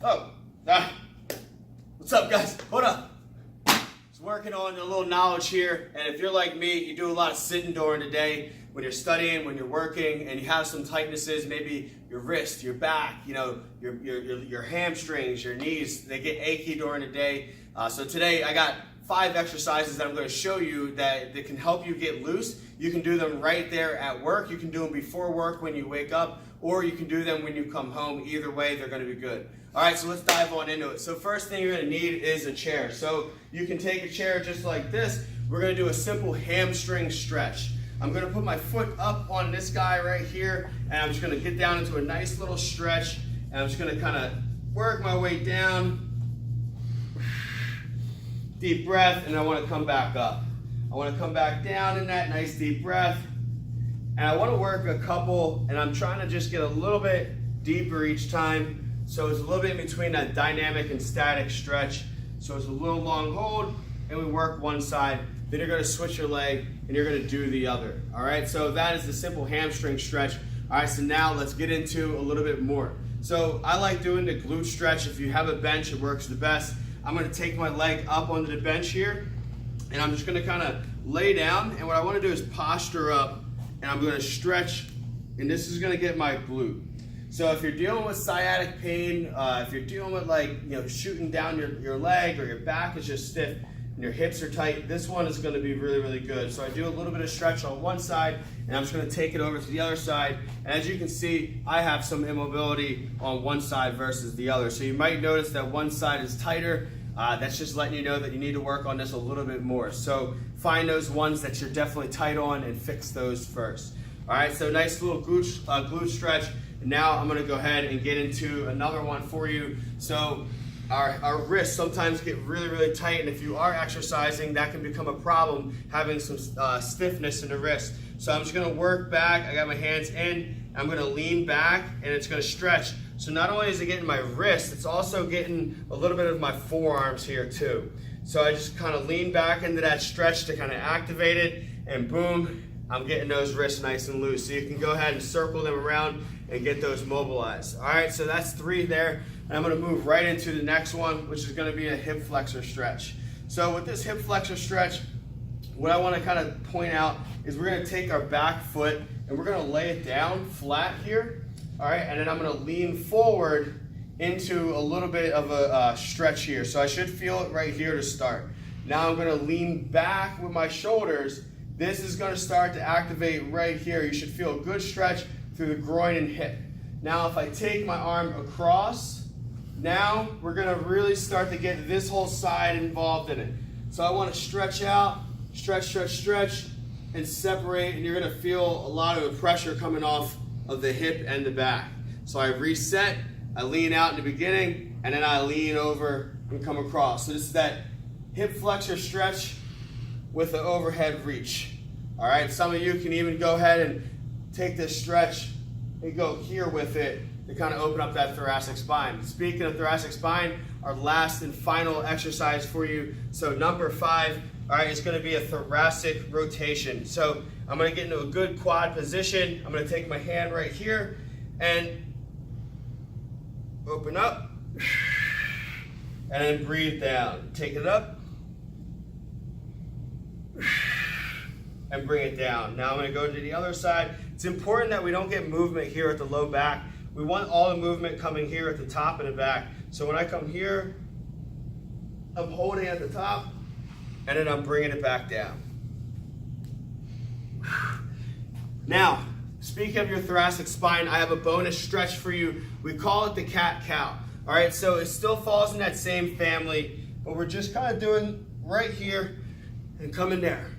Oh, what's up, guys? Hold up. Just working on a little knowledge here, and if you're like me, you do a lot of sitting during the day when you're studying, when you're working, and you have some tightnesses, maybe your wrist, your back, you know, your hamstrings, your knees, they get achy during the day. So today I got 5 exercises that I'm going to show you that can help you get loose. You can do them right there at work. You can do them before work when you wake up, or you can do them when you come home. Either way, they're going to be good. All right, so let's dive on into it. So first thing you're going to need is a chair. So you can take a chair just like this. We're going to do a simple hamstring stretch. I'm going to put my foot up on this guy right here, and I'm just going to get down into a nice little stretch, and I'm just going to kind of work my way down. Deep breath, and I want to come back up. I want to come back down in that nice deep breath, and I want to work a couple, and I'm trying to just get a little bit deeper each time. So it's a little bit in between that dynamic and static stretch. So it's a little long hold, and we work one side. Then you're going to switch your leg, and you're going to do the other. All right, so that is the simple hamstring stretch. All right, so now let's get into a little bit more. So I like doing the glute stretch. If you have a bench, it works the best. I'm going to take my leg up onto the bench here, and I'm just going to kind of lay down, and what I want to do is posture up, and I'm going to stretch, and this is going to get my glute. So if you're dealing with sciatic pain, if you're dealing with, like, you know, shooting down your leg, or your back is just stiff and your hips are tight, this one is going to be really, really good. So I do a little bit of stretch on one side, and I'm just going to take it over to the other side. And as you can see, I have some immobility on one side versus the other. So you might notice that one side is tighter. That's just letting you know that you need to work on this a little bit more. So find those ones that you're definitely tight on and fix those first. All right, so nice little glute stretch. And now I'm going to go ahead and get into another one for you. So our wrists sometimes get really, really tight, and if you are exercising, that can become a problem, having some stiffness in the wrist. So I'm just going to work back. I got my hands in. I'm going to lean back, and it's going to stretch. So not only is it getting my wrist, it's also getting a little bit of my forearms here too. So I just kind of lean back into that stretch to kind of activate it, and boom, I'm getting those wrists nice and loose. So you can go ahead and circle them around and get those mobilized. All right, so that's 3 there. And I'm going to move right into the next one, which is going to be a hip flexor stretch. So with this hip flexor stretch, what I want to kind of point out is we're going to take our back foot and we're going to lay it down flat here. All right, and then I'm going to lean forward into a little bit of a stretch here. So I should feel it right here to start. Now I'm going to lean back with my shoulders. This is going to start to activate right here. You should feel a good stretch through the groin and hip. Now if I take my arm across, now we're going to really start to get this whole side involved in it. So I want to stretch out, stretch, stretch, stretch, and separate, and you're going to feel a lot of the pressure coming off of the hip and the back. So I reset, I lean out in the beginning, and then I lean over and come across. So this is that hip flexor stretch with the overhead reach. All right, some of you can even go ahead and take this stretch and go here with it to kind of open up that thoracic spine. Speaking of thoracic spine, our last and final exercise for you. So number 5, all right, it's going to be a thoracic rotation. So I'm going to get into a good quad position. I'm going to take my hand right here and open up and then breathe down. Take it up and bring it down. Now I'm going to go to the other side. It's important that we don't get movement here at the low back. We want all the movement coming here at the top and the back. So when I come here, I'm holding at the top, and then I'm bringing it back down. Now, speaking of your thoracic spine, I have a bonus stretch for you. We call it the cat-cow. All right, so it still falls in that same family, but we're just kind of doing right here and coming there.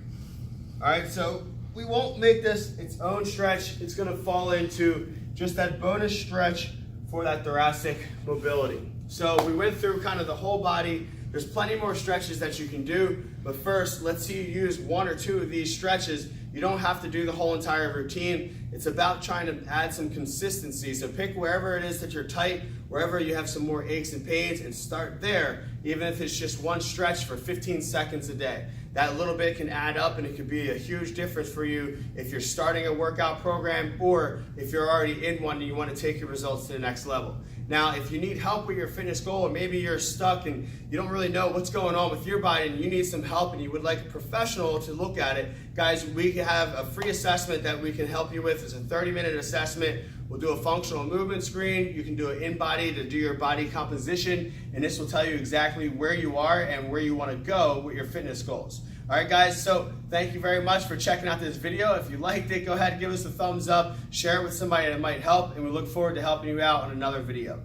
All right, so we won't make this its own stretch. It's going to fall into just that bonus stretch for that thoracic mobility. So we went through kind of the whole body. There's plenty more stretches that you can do, but first, let's see you use 1 or 2 of these stretches. You don't have to do the whole entire routine. It's about trying to add some consistency. So pick wherever it is that you're tight, wherever you have some more aches and pains, and start there, even if it's just 1 stretch for 15 seconds a day. That little bit can add up, and it could be a huge difference for you if you're starting a workout program or if you're already in one and you want to take your results to the next level. Now, if you need help with your fitness goal, or maybe you're stuck and you don't really know what's going on with your body and you need some help and you would like a professional to look at it, guys, we have a free assessment that we can help you with. It's a 30-minute assessment. We'll do a functional movement screen. You can do it in body to do your body composition, and this will tell you exactly where you are and where you want to go with your fitness goals. All right, guys, so thank you very much for checking out this video. If you liked it, go ahead and give us a thumbs up, share it with somebody that might help, and we look forward to helping you out on another video.